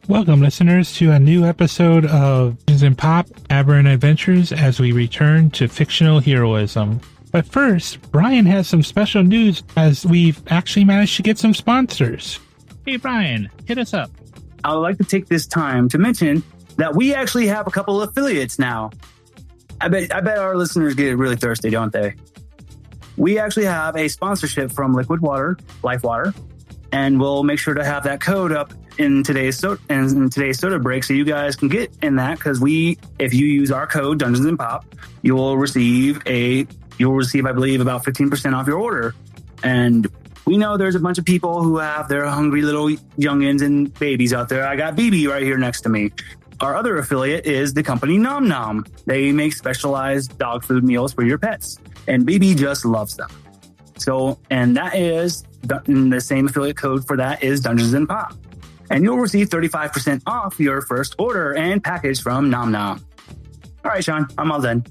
Welcome, listeners, to a new episode of Dungeons and Pop Aberrant Adventures as we return to fictional heroism. But first, Brian has some special news as we've actually managed to get some sponsors. Hey, Brian, hit us up. I would like to take this time to mention that we actually have a couple of affiliates now. I bet our listeners get really thirsty, don't they? We actually have a sponsorship from Liquid Water, Life Water, and we'll make sure to have that code up in today's soda break, so you guys can get in that. Because if you use our code Dungeons and Pop, you will receive, I believe, about 15% off your order. And we know there's a bunch of people who have their hungry little youngins and babies out there. I got BB right here next to me. Our other affiliate is the company Nom Nom. They make specialized dog food meals for your pets, and BB just loves them. So, and that is the same affiliate code for that is Dungeons and Pop. And you'll receive 35% off your first order and package from Nom Nom. All right, Sean, I'm all done.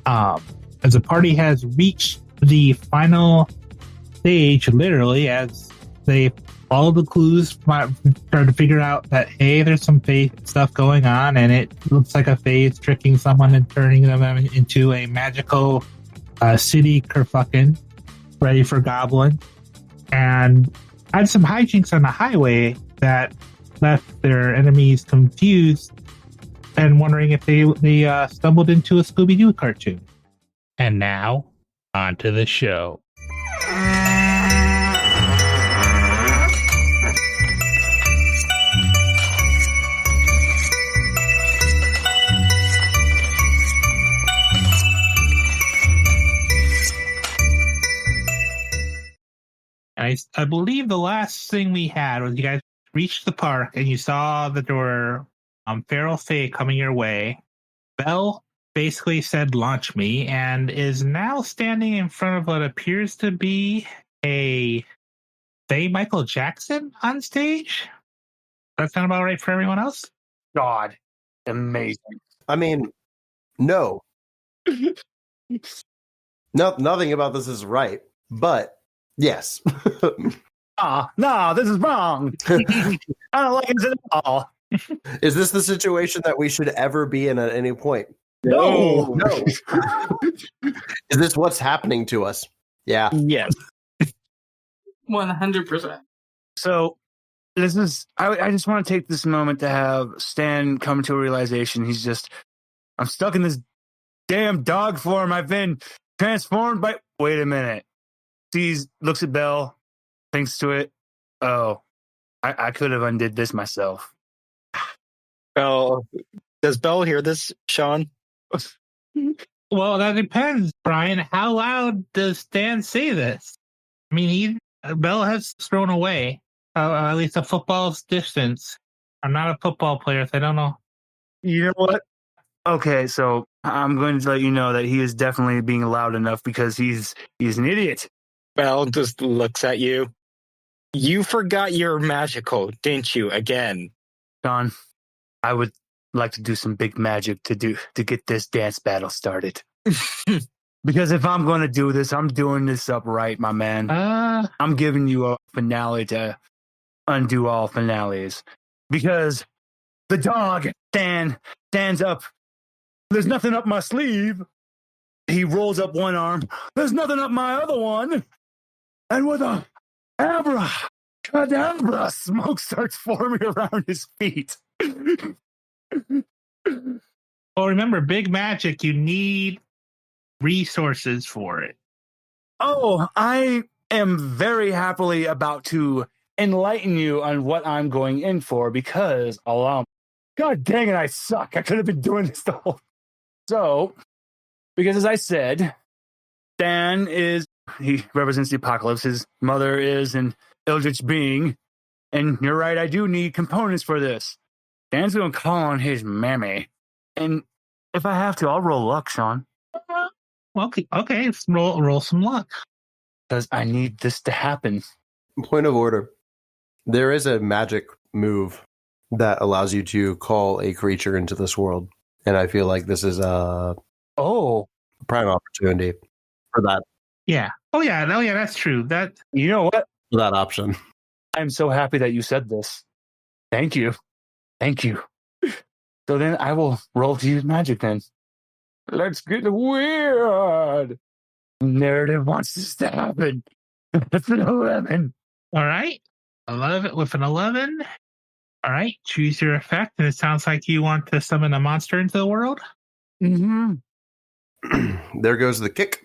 As the party has reached the final stage, literally, as they follow the clues, try to figure out that, hey, there's some fae stuff going on, and it looks like a fae is tricking someone and turning them into a magical city kerfucking ready for goblin. And had some hijinks on the highway that left their enemies confused and wondering if they stumbled into a Scooby-Doo cartoon. And now, on to the show. I believe the last thing we had was you guys reached the park and you saw the door, Feral Fae coming your way. Belle basically said, "Launch me," and is now standing in front of what appears to be a Fae Michael Jackson on stage. Does that sound about right for everyone else? God, amazing. I mean, no. Nothing about this is right, but yes. No, this is wrong. I don't like it at all. Is this the situation that we should ever be in at any point? No. Is this what's happening to us? Yeah. Yes. 100%. So this is. I just want to take this moment to have Stan come to a realization. I'm stuck in this damn dog form. I've been transformed by. Wait a minute. Looks at Belle, thinks to it. Oh, I could have undid this myself. Belle, does Belle hear this, Sean? Well, that depends, Brian. How loud does Stan say this? I mean, Belle has thrown away at least a football's distance. I'm not a football player, so I don't know. You know what? Okay, so I'm going to let you know that he is definitely being loud enough because he's an idiot. Belle just looks at you. You forgot you're magical, didn't you, again? John, I would like to do some big magic to get this dance battle started. Because if I'm going to do this, I'm doing this upright, my man. I'm giving you a finale to undo all finales. Because the dog, stands up. There's nothing up my sleeve. He rolls up one arm. There's nothing up my other one. And with a abracadabra, smoke starts forming around his feet. Well, remember, big magic, you need resources for it. Oh, I am very happily about to enlighten you on what I'm going in for because, God dang it, I suck. I could have been doing this the whole. So, because as I said, Stan he represents the apocalypse. His mother is an eldritch being. And you're right, I do need components for this. Stan's going to call on his mammy. And if I have to, I'll roll luck, Sean. Okay, let's roll some luck. Because I need this to happen. Point of order. There is a magic move that allows you to call a creature into this world. And I feel like this is a prime opportunity for that. Yeah. Oh, yeah, that's true. You know what? For that option. I'm so happy that you said this. Thank you. Thank you. So then I will roll to use magic then. Let's get weird. Narrative wants this to happen. That's an 11. All right. 11 with an 11. All right. Choose your effect. And it sounds like you want to summon a monster into the world. Mm-hmm. There goes the kick.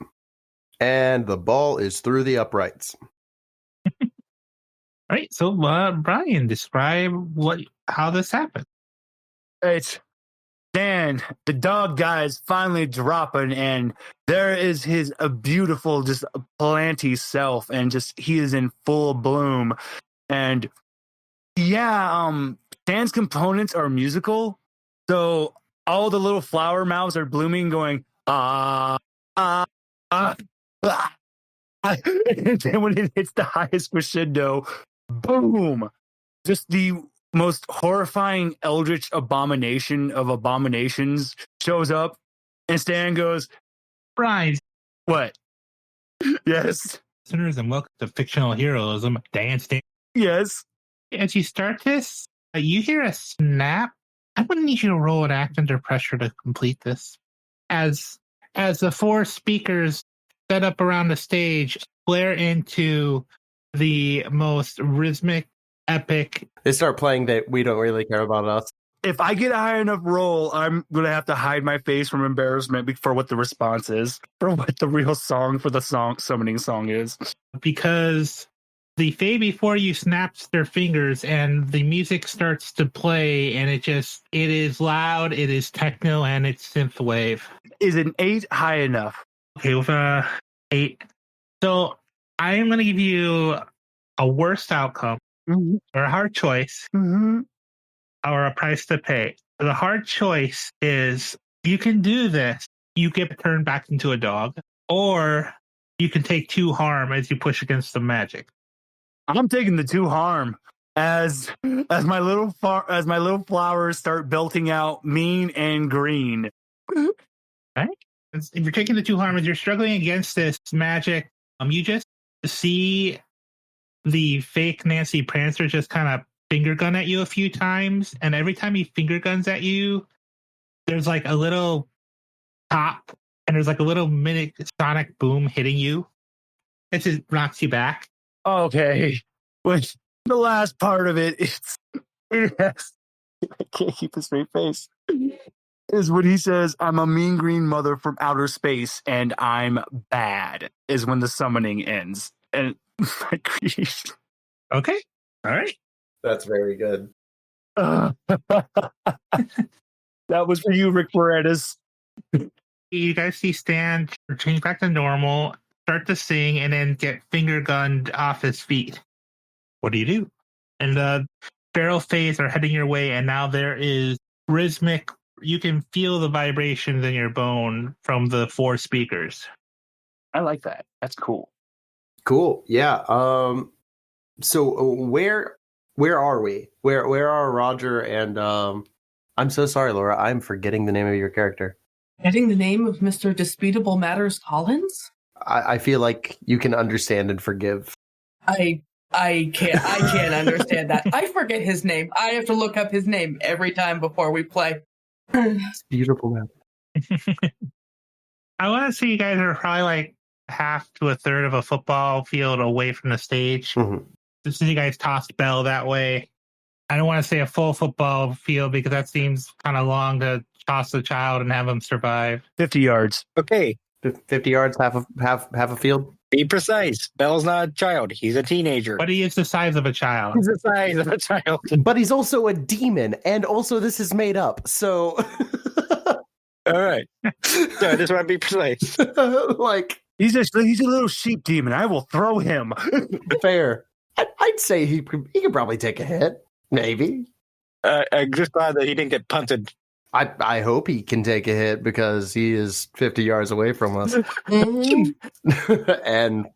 And the ball is through the uprights. All right. So, Brian, describe how this happened. It's Dan, the dog guy is finally dropping, and there is his beautiful, just planty self, and just he is in full bloom. And Dan's components are musical, so all the little flower mouths are blooming, going and then when it hits the highest crescendo, boom! Just the most horrifying eldritch abomination of abominations shows up, and Stan goes, Brian. What? Yes. Listeners, and welcome to Fictional Heroism. Dan Stan. Yes. As you start this, you hear a snap. I'm going to need you to roll an act under pressure to complete this. As the four speakers set up around the stage flare into the most rhythmic, epic. They start playing that we don't really care about us. If I get a high enough roll, I'm going to have to hide my face from embarrassment for what the response is, for what the real song for the summoning song is. Because the Fae before you snaps their fingers and the music starts to play, and it is loud, it is techno, and it's synthwave. Is an 8 high enough? Okay, with a 8. So I am going to give you a worst outcome, or a hard choice, or a price to pay. The hard choice is you can do this. You get turned back into a dog, or you can take 2 harm as you push against the magic. I'm taking the 2 harm as my little flowers start belting out mean and green. Right? If you're taking the 2 harm, as you're struggling against this magic, you just see the fake Nancy Prancer just kind of finger gun at you a few times, and every time he finger guns at you, there's like a little pop, and there's like a little mini sonic boom hitting you. It just knocks you back. Okay, which the last part of it is, I can't keep a straight face, is when he says, I'm a mean green mother from outer space and I'm bad, is when the summoning ends. And my grief. Okay, all right. That's very good. That was for you, Rick Moranis. You guys see Stan change back to normal, start to sing, and then get finger gunned off his feet. What do you do? And the feral fays are heading your way, and now there is rhythmic. You can feel the vibrations in your bone from the 4 speakers. I like that. That's cool. Cool. Yeah. So where are we? Where are Roger and I'm so sorry, Laura. I'm forgetting the name of your character. Getting the name of Mr. Disputable Matters Collins? I feel like you can understand and forgive. I can't understand that. I forget his name. I have to look up his name every time before we play. It's beautiful, man. I want to say you guys are probably like half to a third of a football field away from the stage. Mm-hmm. Just as you guys tossed Bell that way. I don't want to say a full football field because that seems kind of long to toss a child and have him survive. 50 yards. Okay. 50 yards, half a field. Be precise. Bell's not a child. He's a teenager. But he is the size of a child. He's the size of a child. But he's also a demon, and also this is made up. So, all right. So I just want to be precise. Like he's a little sheep demon. I will throw him. Fair. I'd say he could probably take a hit. Maybe. I'm just glad that he didn't get punted. I hope he can take a hit because he is 50 yards away from us. And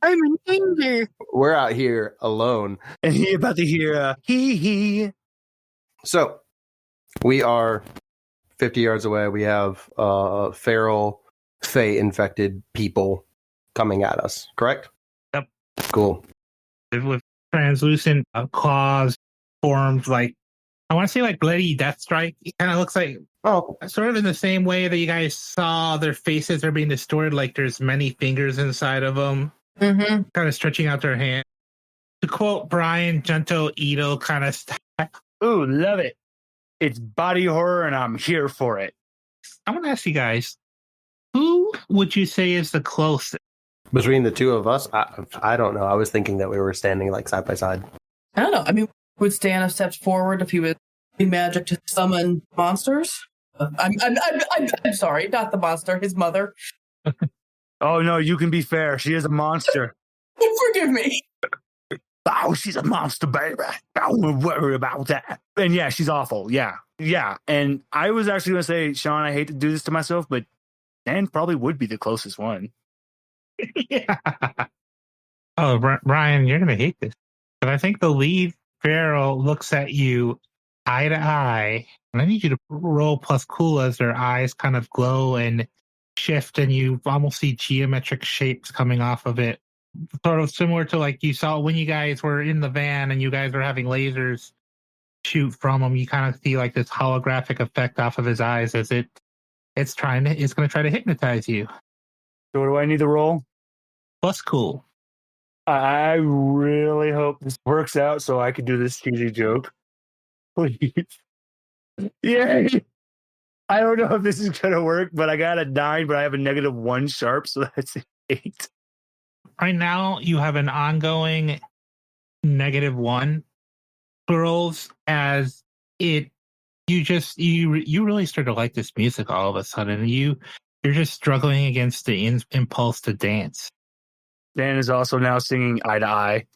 I'm in danger. We're out here alone. And he about to hear hee. So we are 50 yards away. We have feral, Fey-infected people coming at us, correct? Yep. Cool. With translucent claws formed like I want to say like Bloody Death Strike. It kind of looks like sort of in the same way that you guys saw their faces are being distorted, like there's many fingers inside of them, kind of stretching out their hand. To quote Brian, Junto Ito kind of style. Ooh, love it. It's body horror, and I'm here for it. I want to ask you guys, who would you say is the closest? Between the two of us, I don't know. I was thinking that we were standing like side by side. I don't know. I mean, would Stan have stepped forward if he was using magic to summon monsters? I'm sorry, not the monster, his mother. Oh, no, you can be fair. She is a monster. Forgive me. Oh, she's a monster, baby. Don't worry about that. And yeah, she's awful. Yeah. And I was actually going to say, Sean, I hate to do this to myself, but Dan probably would be the closest one. Yeah. Oh, Brian, you're going to hate this. But I think the lead feral looks at you eye to eye, and I need you to roll plus cool as their eyes kind of glow and shift, and you almost see geometric shapes coming off of it. Sort of similar to like you saw when you guys were in the van and you guys were having lasers shoot from him. You kind of see like this holographic effect off of his eyes as it's going to try to hypnotize you. So what do I need to roll? Plus cool. I really hope this works out so I can do this cheesy joke. Please. Yay! I don't know if this is going to work, but I got a 9, but I have a -1 sharp, so that's an 8. Right now, you have an ongoing -1 rolls as it. You really start to like this music all of a sudden. You're just struggling against the impulse to dance. Dan is also now singing Eye to Eye.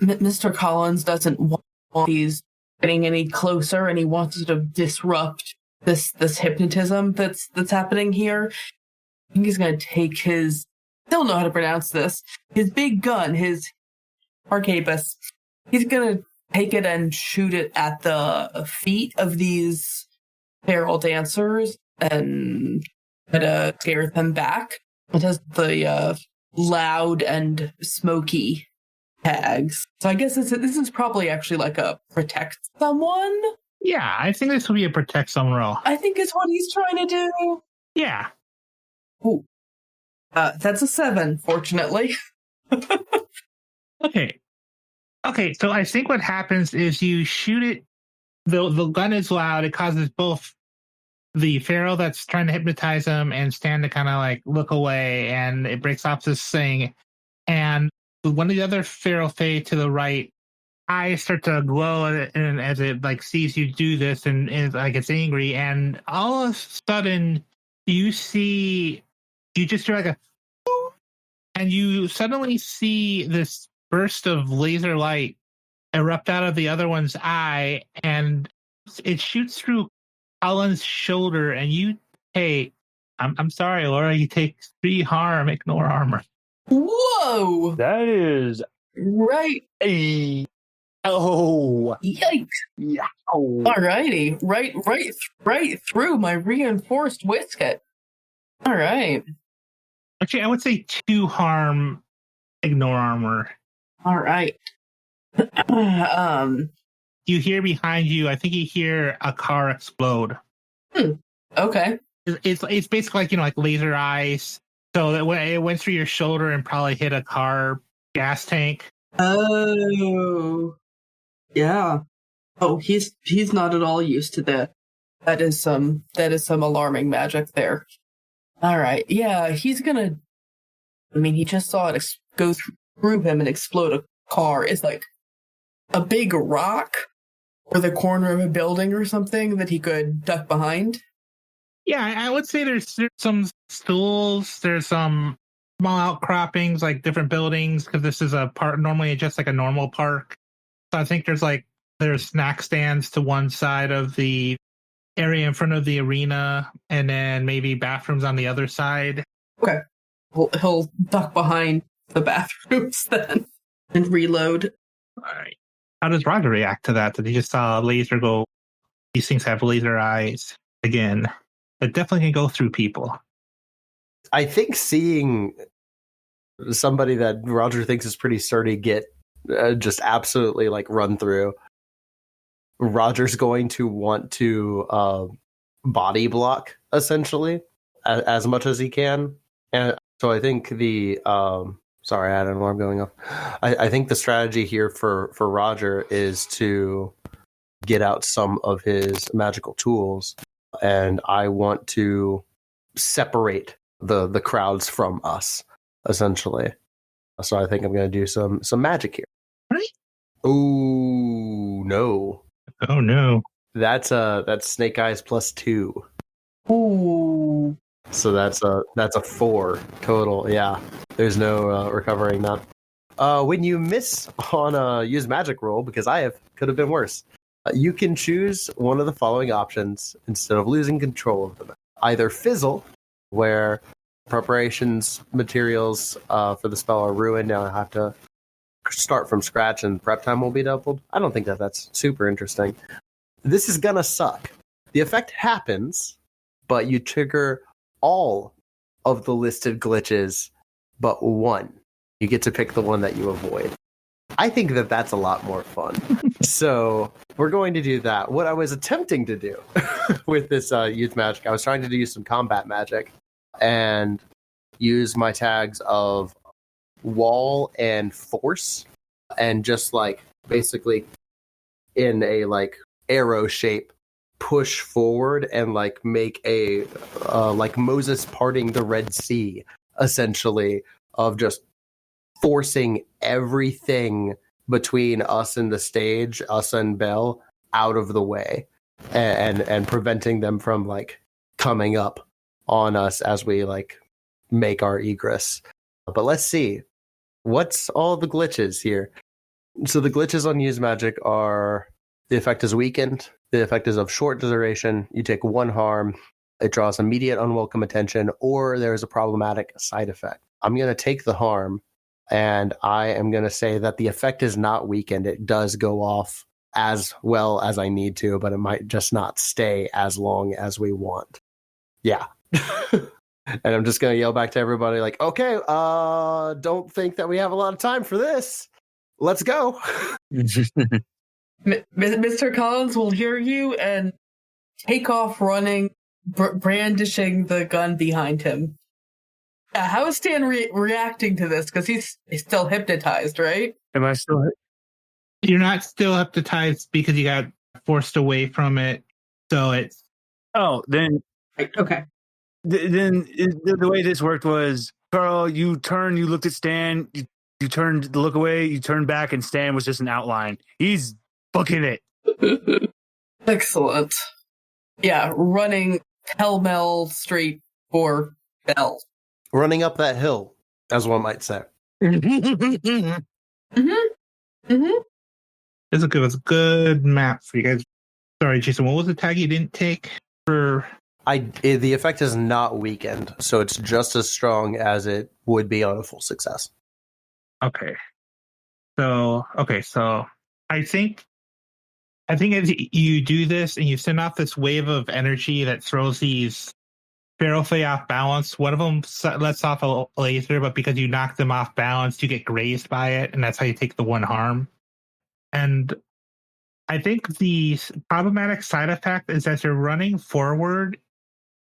Mr. Collins doesn't want these getting any closer, and he wants to disrupt this hypnotism that's happening here. I think he's going to take his, don't know how to pronounce this, his big gun, his arquebus. He's going to take it and shoot it at the feet of these feral dancers and try to scare them back. It has the loud and smoky tags. So I guess this is probably actually like a protect someone. Yeah, I think this will be a protect someone roll. I think it's what he's trying to do. Yeah. Ooh. That's a 7, fortunately. Okay, so I think what happens is you shoot it, the gun is loud, it causes both the feral that's trying to hypnotize him and Stan to kind of like look away, and it breaks off this thing. And one of the other feral fae to the right, eyes start to glow and as it like sees you do this and like it's angry, and all of a sudden you just hear like a and you suddenly see this burst of laser light erupt out of the other one's eye, and it shoots through Colin's shoulder, and I'm sorry, Laura, you take 3 harm, ignore armor. Whoa! That is Right. Oh. Yikes. Yeah. Alrighty. Right through my reinforced whisket. All right. Actually, I would say 2 harm, ignore armor. All right. You hear behind you, I think you hear a car explode. Okay. It's basically like, like laser eyes. So that when it went through your shoulder and probably hit a car gas tank. Oh. Yeah. Oh, he's not at all used to that. That is some alarming magic there. All right. Yeah, he's gonna. I mean, he just saw it go through him and explode a car. It's like a big rock or the corner of a building or something that he could duck behind. Yeah, I would say there's some stools. There's some small outcroppings, like different buildings, because this is a park. Normally, it's just like a normal park. So I think there's snack stands to one side of the area in front of the arena, and then maybe bathrooms on the other side. Okay. He'll duck behind the bathrooms then and reload. All right. How does Roger react to that? That he just saw a laser go? These things have laser eyes. Again, it definitely can go through people. I think seeing somebody that Roger thinks is pretty sturdy get just absolutely like run through Roger's going to want to body block, essentially, as much as he can. And so I think the... sorry, I had an alarm going off. I think the strategy here for Roger is to get out some of his magical tools, and I want to separate the crowds from us, essentially. So I think I'm going to do some magic here. Right? Oh no! Oh no! That's Snake Eyes +2. Ooh. So that's a 4 total. Yeah, there's no recovering that. When you miss on a use magic roll, because could have been worse. You can choose one of the following options instead of losing control of them. Either fizzle, where preparations materials for the spell are ruined. Now I have to start from scratch and prep time will be doubled. I don't think that's super interesting. This is gonna suck. The effect happens, but you trigger all of the listed glitches but one. You get to pick the one that you avoid. I think that's a lot more fun. So we're going to do that. What I was attempting to do with this youth magic, I was trying to do some combat magic and use my tags of wall and force and just like basically in a like arrow shape push forward and like make a like Moses parting the Red Sea, essentially, of just forcing everything between us and the stage, us and Belle, out of the way and preventing them from like coming up on us as we like make our egress. But let's see. What's all the glitches here? So the glitches on use magic are the effect is weakened, the effect is of short duration, you take 1 harm, it draws immediate unwelcome attention, or there is a problematic side effect. I'm going to take the harm, and I am going to say that the effect is not weakened. It does go off as well as I need to, but it might just not stay as long as we want. Yeah. And I'm just going to yell back to everybody like, okay, don't think that we have a lot of time for this. Let's go. Mr. Collins will hear you and take off running, brandishing the gun behind him. How is Stan reacting to this? Because he's still hypnotized, right? Am I still? You're not still hypnotized because you got forced away from it. So it's... Oh, then... Okay. Then the way this worked was, Carl, you turned, you looked at Stan, you turned to look away, you turned back, and Stan was just an outline. He's booking it. Excellent. Yeah, running pell-mell straight for Belle. Running up that hill, as one might say. Mm-hmm. Mm-hmm. It's a good map for you guys. Sorry, Jason, what was the tag you didn't take for... The effect is not weakened, so it's just as strong as it would be on a full success. Okay. So I think as you do this and you send off this wave of energy that throws these feral fae off balance, one of them lets off a laser, but because you knock them off balance, you get grazed by it, and that's how you take the 1 harm. And I think the problematic side effect is as you're running forward,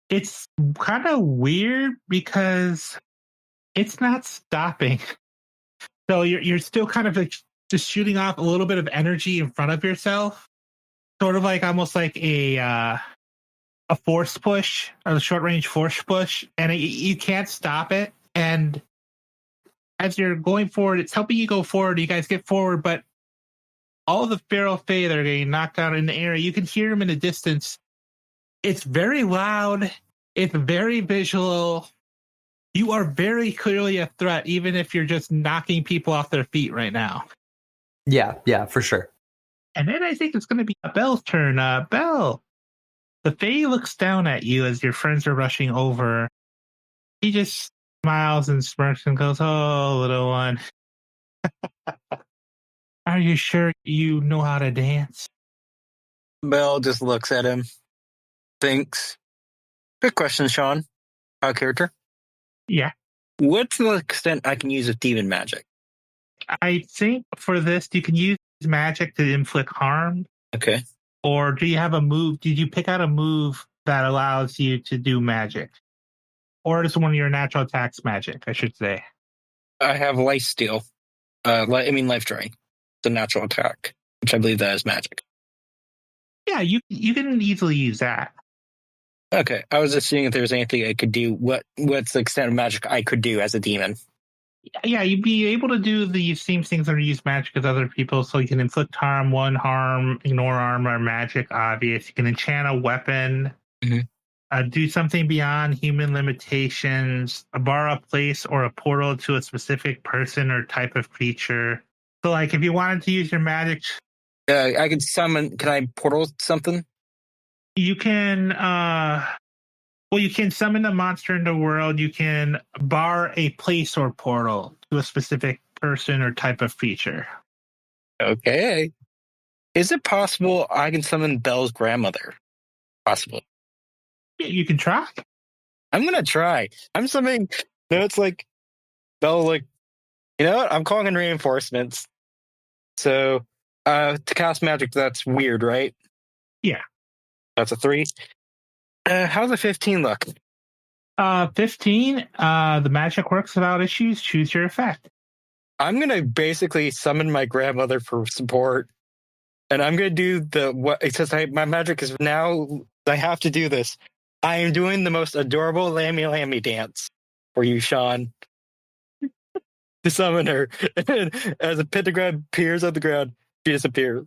it's kind of weird because it's not stopping. So you're still kind of like just shooting off a little bit of energy in front of yourself, sort of like almost like a force push, a short range force push, and you can't stop it. And as you're going forward, it's helping you go forward. You guys get forward, but all the feral fae that are getting knocked out in the air, you can hear them in the distance. It's very loud. It's very visual. You are very clearly a threat, even if you're just knocking people off their feet right now. Yeah, for sure. And then I think it's going to be Belle's turn. Belle, the fae looks down at you as your friends are rushing over. He just smiles and smirks and goes, "Oh, little one. Are you sure you know how to dance?" Belle just looks at him, thinks. Good question, Sean. Our character. Yeah. What's the extent I can use of demon magic? I think for this, you can use magic to inflict harm. Okay. Or do you have a move? Did you pick out a move that allows you to do magic? Or is one of your natural attacks magic, I should say? I have life steal. Life drain. The natural attack, which I believe that is magic. Yeah, you can easily use that. Okay, I was just seeing if there was anything I could do. What's the extent of magic I could do as a demon? Yeah, you'd be able to do the same things that are used magic as other people. So you can inflict harm, one harm, ignore armor, magic, obvious. You can enchant a weapon, do something beyond human limitations, bar a place or a portal to a specific person or type of creature. So, like, if you wanted to use your magic, I could summon. Can I portal something? you can. You can summon a monster in the world. You can bar a place or portal to a specific person or type of creature. Okay. Is it possible I can summon Belle's grandmother? Possible. Yeah, you can try. I'm gonna try. I'm summoning. No, it's like Belle. Like, you know what? I'm calling in reinforcements. So, to cast magic, that's weird, right? Yeah. That's a 3. How's a 15 look? 15. The magic works without issues. Choose your effect. I'm gonna basically summon my grandmother for support, and I'm gonna do what it says. My magic is now. I have to do this. I am doing the most adorable lammy dance for you, Sean, to summon her. And as a pentagram appears on the ground, she disappears.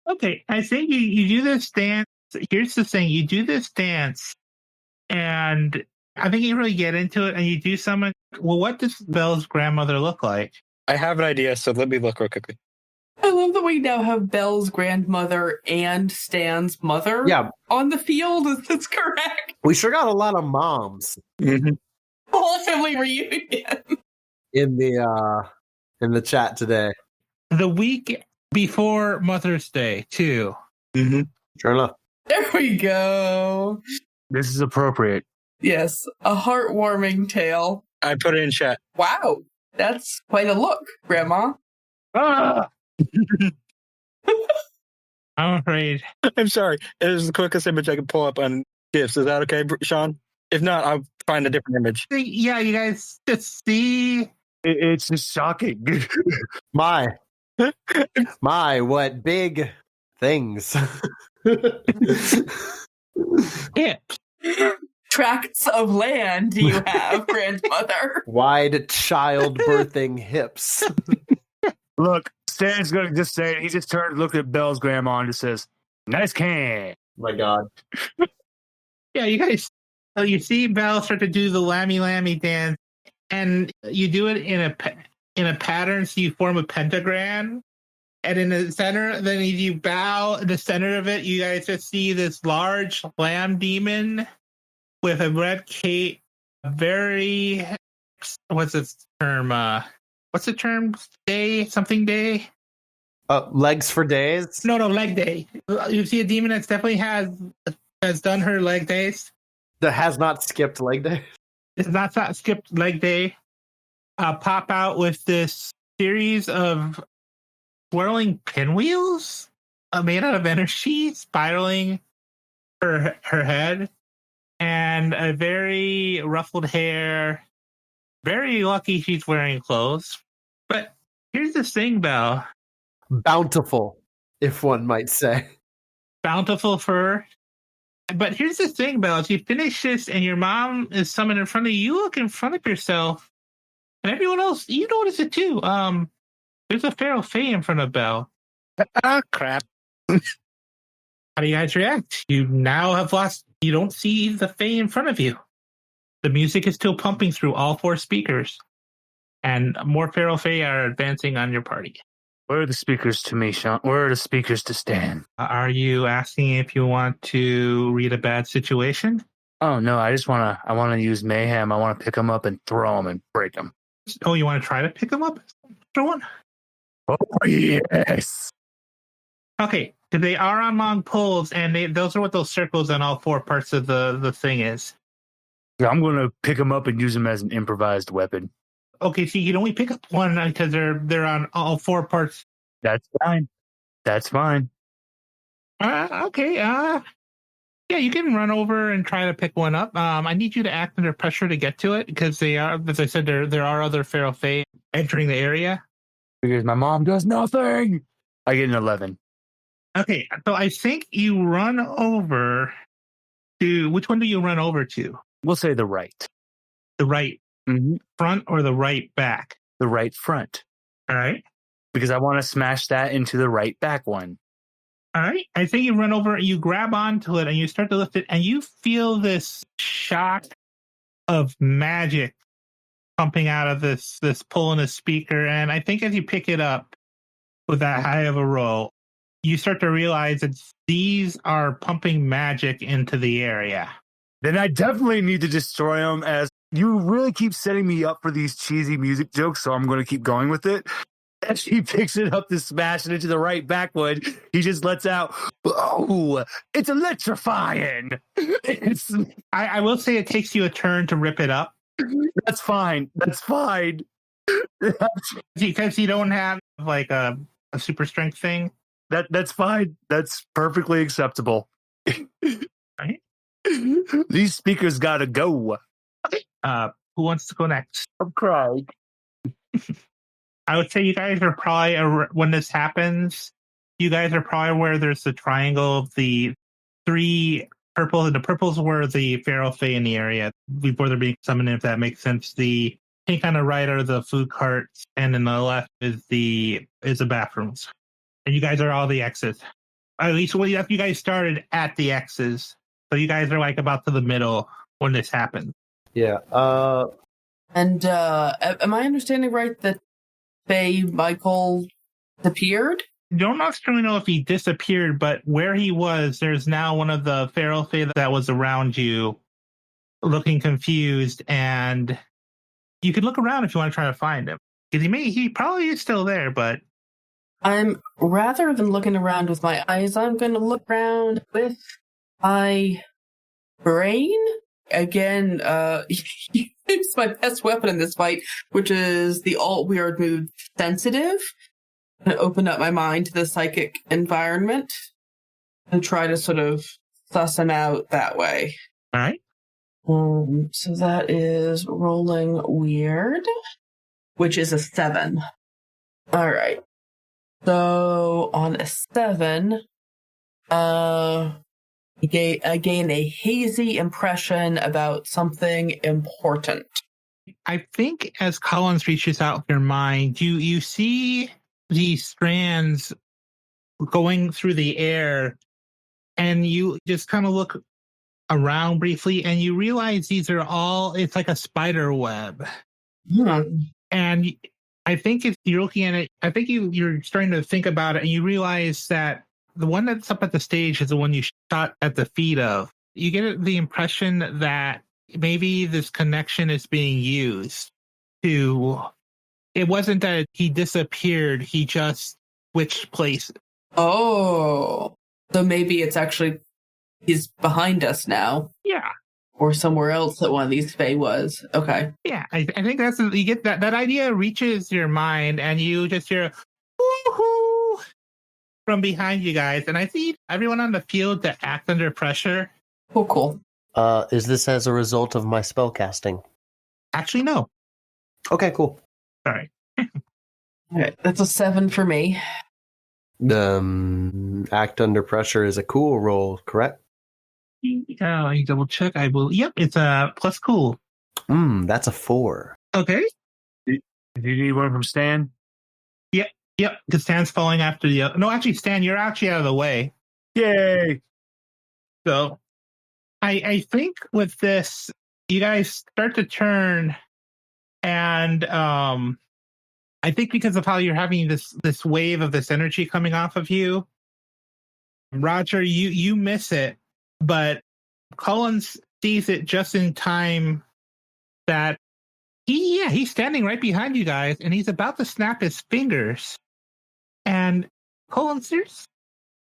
Okay, I think you do this dance. Here's the thing: you do this dance, and I think you really get into it, and you do summon. Well, what does Belle's grandmother look like? I have an idea, so let me look real quickly. I love that we now have Belle's grandmother and Stan's mother on the field. That's correct. We sure got a lot of moms. Whole family reunion. In the chat today. The week before Mother's Day, too. Sure enough. There we go. This is appropriate. Yes, a heartwarming tale. I put it in chat. Wow, that's quite a look, Grandma. Ah! I'm afraid. I'm sorry. It is the quickest image I can pull up on GIFs. Is that okay, Sean? If not, I'll find a different image. Yeah, you guys just see. It's just shocking. My, what big things. Yeah. Tracts of land do you have, grandmother? Wide childbirthing hips. Look, Stan's going to just say, he just turned, looked at Belle's grandma and just says, nice can. My God. Yeah, you guys, you see Belle start to do the lammy dance, and you do it in a pattern, so you form a pentagram. And in the center, then as you bow in the center of it, you guys just see this large lamb demon with a red cape, very, what's the term? What's the term? Day? Something day? Legs for days? No, leg day. You see a demon that definitely has done her leg days. That has not skipped leg day? It's not skipped leg day. Pop out with this series of swirling pinwheels made out of energy, spiraling her head, and a very ruffled hair. Very lucky she's wearing clothes. But here's the thing, Belle. Bountiful, if one might say. Bountiful fur. But here's the thing, Belle. If you finish this and your mom is summoned in front of you, you look in front of yourself, and everyone else, you notice it too. There's a feral fae in front of Belle. Ah, crap. How do you guys react? You now have lost. You don't see the fae in front of you. The music is still pumping through all 4 speakers, and more feral fae are advancing on your party. Where are the speakers to me, Sean? Where are the speakers to Stan? Are you asking if you want to read a bad situation? Oh, no, I want to use mayhem. I want to pick them up and throw them and break them. Oh, you want to try to pick them up? Throw one? Oh, yes. Okay, they are on long poles, and those are what those circles on all 4 parts of the thing is. I'm going to pick them up and use them as an improvised weapon. Okay, so you can only pick up one because they're on all 4 parts. That's fine. That's fine. Okay. Yeah, you can run over and try to pick one up. I need you to act under pressure to get to it because they are, as I said, there are other feral fae entering the area. Because my mom does nothing. I get an 11. Okay, so I think you run over to, which one do you run over to? We'll say the right. The right front or the right back? The right front. All right. Because I want to smash that into the right back one. All right. I think you run over, you grab onto it, and you start to lift it, and you feel this shock of magic pumping out of this pull in a speaker. And I think as you pick it up with that high of a roll, you start to realize that these are pumping magic into the area. Then I definitely need to destroy them, as you really keep setting me up for these cheesy music jokes, so I'm going to keep going with it. As he picks it up to smash it into the right backwood, he just lets out, "Oh, it's electrifying." I will say it takes you a turn to rip it up. That's fine. That's fine. Because you don't have like a super strength thing. That's fine. That's perfectly acceptable. Right? These speakers gotta go. Okay. Who wants to go next? I'm crying. I would say you guys are probably, when this happens, you guys are probably where there's the triangle of the three purples, and the purples were the feral fae in the area before they're being summoned, if that makes sense. The pink on the right are the food carts, and on the left is the bathrooms. And you guys are all the X's. At least you guys started at the X's. So you guys are like about to the middle when this happened. Yeah. And am I understanding right that Michael disappeared? Don't necessarily know if he disappeared, but where he was, there's now one of the feral fae that was around you looking confused, and you can look around if you want to try to find him. Because he probably is still there, but rather than looking around with my eyes, I'm going to look around with my brain. Again, it's my best weapon in this fight, which is the alt-weird move sensitive. I'm going to open up my mind to the psychic environment and try to sort of suss him out that way. All right. So that is rolling weird, which is a 7. All right. So on a 7, I gain a hazy impression about something important. I think as Collins reaches out with your mind, you see these strands going through the air, and you just kind of look around briefly, and you realize these are all, it's like a spider web. And I think if you're looking at it, I think you're starting to think about it, and you realize that the one that's up at the stage is the one you shot at the feet of. You get the impression that maybe this connection is being used to, it wasn't that he disappeared, he just switched places. Oh, so maybe it's actually, he's behind us now. Yeah. Or somewhere else that one of these fae was. Okay. Yeah, I think that's, you get that idea reaches your mind, and you just hear, woohoo, from behind you guys. And I see everyone on the field to act under pressure. Oh, cool. Is this as a result of my spell casting? Actually, no. Okay, cool. All right. All right. That's a 7 for me. Act under pressure is a cool roll, correct? I double check. I will. Yep, it's a plus cool. That's a 4. Okay. Do you need one from Stan? Yep, because Stan's falling after the other. No, actually, Stan, you're actually out of the way. Yay! So, I think with this, you guys start to turn, and I think because of how you're having this wave of this energy coming off of you, Roger, you miss it, but Collins sees it just in time that he's standing right behind you guys, and he's about to snap his fingers. And Collins,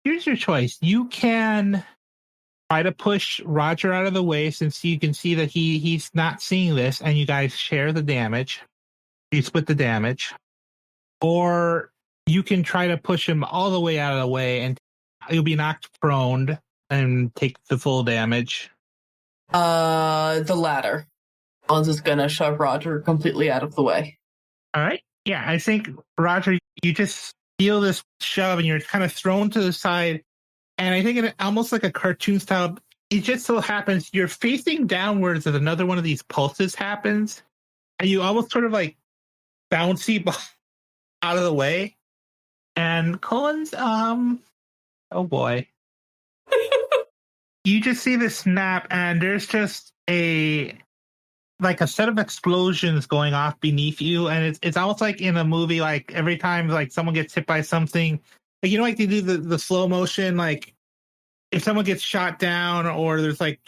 here's your choice. You can try to push Roger out of the way, since you can see that he's not seeing this, and you guys share the damage. You split the damage. Or you can try to push him all the way out of the way and You'll be knocked prone and take the full damage. The latter. Collins is gonna shove Roger completely out of the way. All right. Yeah, I think, Roger, you just feel this shove and you're kind of thrown to the side. And I think it almost like a cartoon style. It just so happens you're facing downwards as another one of these pulses happens. And you almost sort of like bouncy out of the way. And Collins, oh boy. You just see the snap and there's just a set of explosions going off beneath you, and it's almost like in a movie, like every time like someone gets hit by something, like like they do the slow motion, like if someone gets shot down or there's like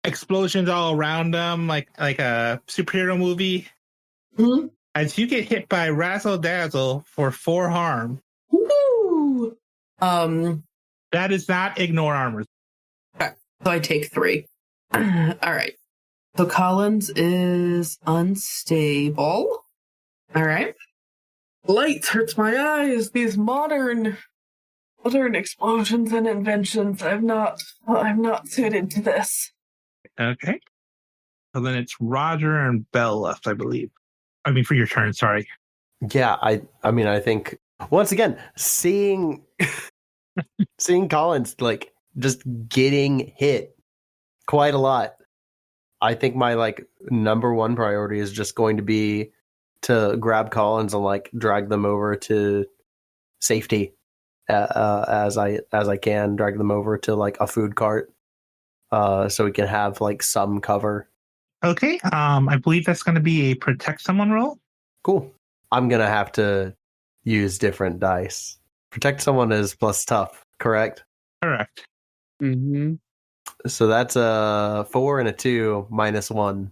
explosions all around them, like a superhero movie. Mm-hmm. As you get hit by Razzle Dazzle for 4 harm. Woo! That is not ignore armor. Okay, so I take 3. All right. So Collins is unstable. All right. Lights hurts my eyes. These modern explosions and inventions. I'm not suited to this. Okay. So then it's Roger and Bell left, I believe. I mean, for your turn. Sorry. Yeah, I mean, I think once again seeing Collins like just getting hit quite a lot. I think my like number one priority is just going to be to grab Collins and like drag them over to safety as I can, drag them over to like a food cart so we can have like some cover. Okay. I believe that's going to be a protect someone roll. Cool. I'm gonna have to use different dice. Protect someone is plus tough, correct? Correct. Mm-hmm. So that's a 4 and a 2 minus 1,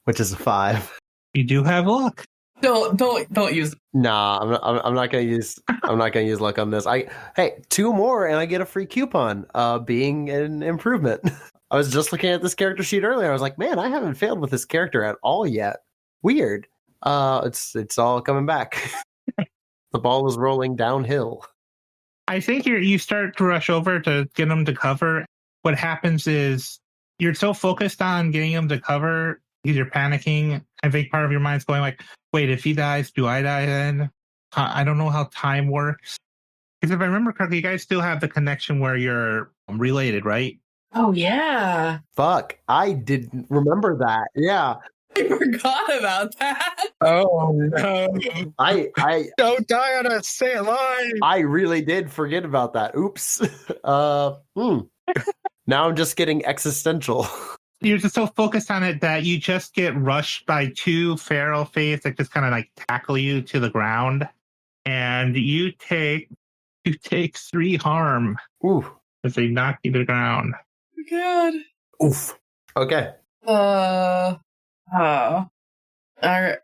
which is a 5. You do have luck. Don't use. Nah, I'm not gonna use. I'm not gonna use luck on this. Hey, 2 more and I get a free coupon. Being an improvement. I was just looking at this character sheet earlier. I was like, man, I haven't failed with this character at all yet. Weird. It's all coming back. The ball is rolling downhill. I think you start to rush over to get them to cover. What happens is you're so focused on getting them to cover because you're panicking. I think part of your mind's going like, wait, if he dies, do I die then? I don't know how time works. Because if I remember correctly, you guys still have the connection where you're related, right? Oh yeah. Fuck, I didn't remember that. Yeah. I forgot about that. Oh no! I Don't die on a say line. I really did forget about that. Oops. Now I'm just getting existential. You're just so focused on it that you just get rushed by 2 feral fays that just kind of like tackle you to the ground, and you take 3 harm Ooh. as they knock you to the ground. God. Oof. Okay. All right.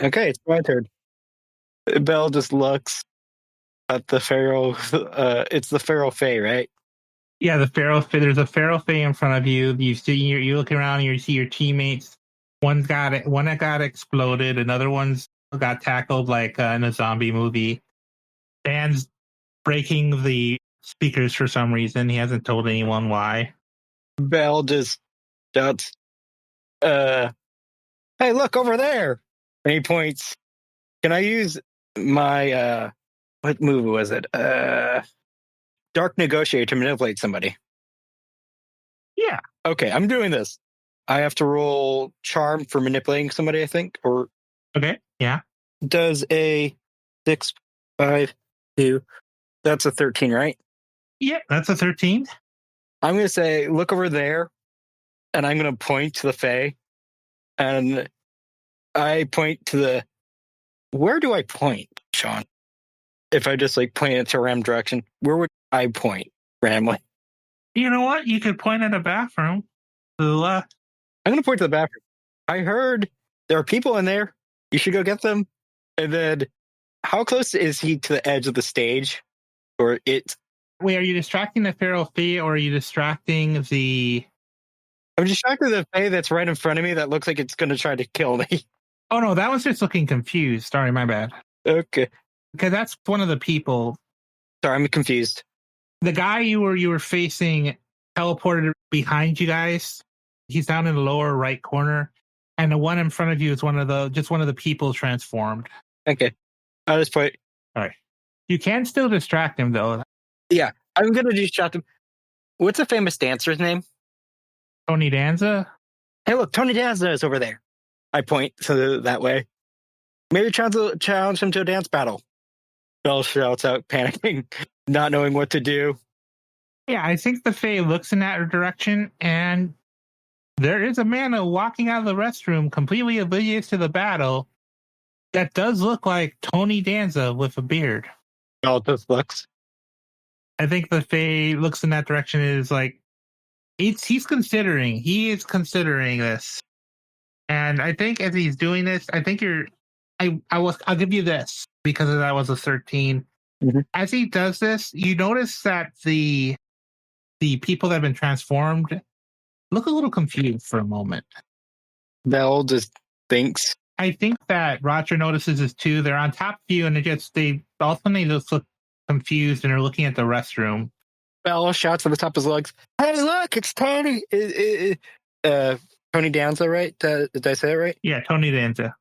Okay, it's my turn. Belle just looks at the Pharaoh. It's the Pharaoh Fae, right? Yeah, the feral fay. There's a feral fay in front of you. You look around. You see your teammates. One that got exploded. Another one's got tackled like in a zombie movie. Dan's breaking the speakers for some reason. He hasn't told anyone why. Belle just shouts, "Hey, look over there!" And he points. Can I use my what move was it? Dark Negotiator to manipulate somebody. Yeah. Okay, I'm doing this. I have to roll Charm for manipulating somebody, I think, or Okay. Yeah. does a 6, 5, 2. That's a 13, right? Yeah. That's a 13. I'm going to say, look over there, and I'm going to point to the Fae, and I point to the. Where do I point, Sean? If I just like point it to a random direction, where would I point randomly? You know what? You could point at a bathroom to the left. I'm going to point to the bathroom. I heard there are people in there. You should go get them. And then, how close is he to the edge of the stage? Or it? Wait, are you distracting the feral fee or are you distracting the... I'm distracted the Fae that's right in front of me that looks like it's going to try to kill me. Oh, no, that one's just looking confused. Sorry, my bad. Okay. Because that's one of the people. Sorry, I'm confused. The guy you were facing teleported behind you guys. He's down in the lower right corner, and the one in front of you is one of the people transformed. Okay, I'll just put. All right, you can still distract him though. Yeah, I'm gonna distract him. What's a famous dancer's name? Tony Danza. Hey, look, Tony Danza is over there. I point that way. Maybe challenge him to a dance battle. Bell shouts out, panicking, not knowing what to do. Yeah, I think the Fae looks in that direction, and there is a man walking out of the restroom, completely oblivious to the battle, that does look like Tony Danza with a beard. Bell just looks. I think the Fae looks in that direction and is like, he is considering this. And I think as he's doing this, I think I'll give you this because that was a 13. Mm-hmm. As he does this, you notice that the people that have been transformed look a little confused for a moment. Bell just thinks. I think that Roger notices this too. They're on top of you, and they just look confused and are looking at the restroom. Bell shouts at the top of his lungs, "Hey, look, it's Tony!" Tony Danza, right? Did I say it right? Yeah, Tony Danza.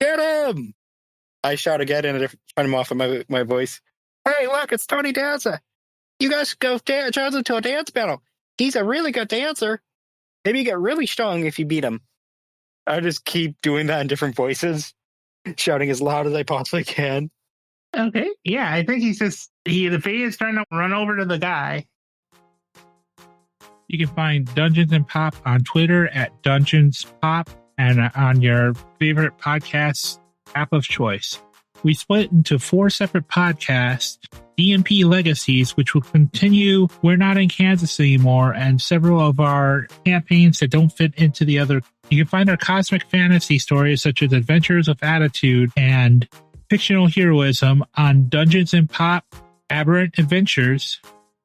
Get him! I shout again and turn him off of my voice. Hey, look, it's Tony Danza. You guys go challenge him to a dance battle. He's a really good dancer. Maybe you get really strong if you beat him. I just keep doing that in different voices, shouting as loud as I possibly can. Okay, yeah, I think the Fae is starting to run over to the guy. You can find Dungeons and Pop on Twitter at Dungeons Pop and on your favorite podcast app of choice. We split into 4 separate podcasts, DMP Legacies, which will continue We're Not in Kansas Anymore, and several of our campaigns that don't fit into the other. You can find our cosmic fantasy stories such as Adventures of Attitude and Fictional Heroism on Dungeons and Pop Aberrant Adventures.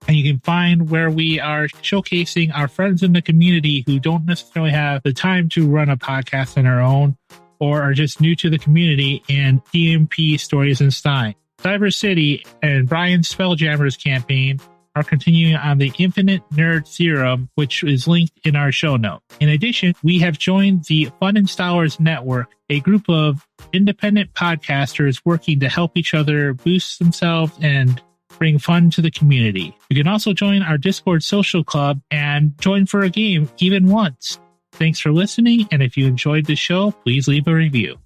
And you can find where we are showcasing our friends in the community who don't necessarily have the time to run a podcast on their own or are just new to the community in DMP Stories and Stein. Cyber City and Brian's Spelljammer's campaign are continuing on the Infinite Nerd Theorem, which is linked in our show note. In addition, we have joined the Fun Installers Network, a group of independent podcasters working to help each other boost themselves and bring fun to the community. You can also join our Discord social club and join for a game even once. Thanks for listening, and if you enjoyed the show, please leave a review.